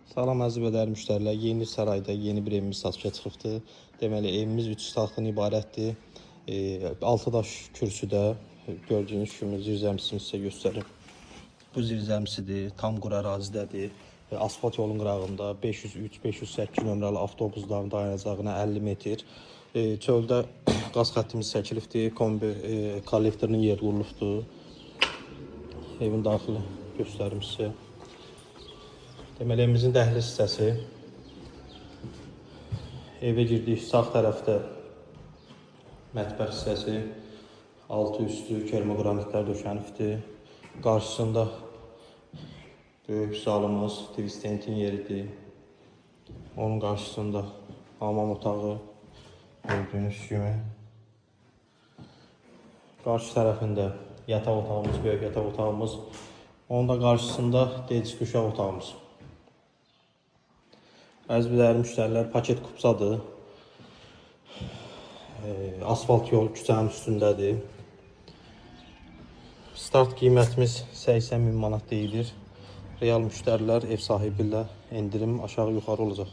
Salam əziz və dəyərli müştərilər, Yeni Sarayda yeni bir evimiz satışa çıxıbdır. Deməli, evimiz 3 otaqdan ibarətdir. 6 daş kürsüdə gördüyünüz kimi zirzəmisini sizə göstərim. Bu zirzəmisidir, tam quru ərazidədir. Asfalt yolun qırağında 503-508 nömrəli avtobusların dayanacağına 50 metr. Çöldə qaz xəttimiz çəkilibdir, kombi kollektorunun yeri qurulubdur. Evin daxili göstərim sizə. Deməli, evimizin dəhliz hissəsi. Evə girdik, sağ tərəfdə mətbəx hissəsi. Altı üstü kermoqranitlər döşənibdir. Qarşısında böyük zalımız, Twistentin yeridir. Onun qarşısında hamam otağı gördüyünüz kimi. Qarşı tərəfində yataq otağımız, böyük yataq otağımız. Onun da qarşısında deyici uşaq otağımız. Əziz və dəyərli müştərilər, paket kupsadır. Asfalt yol küçənin üstündədir. Start qiymətimiz 80.000 manat deyilir. Real müştərilər ev sahibi ilə endirim aşağı yuxarı olacaq.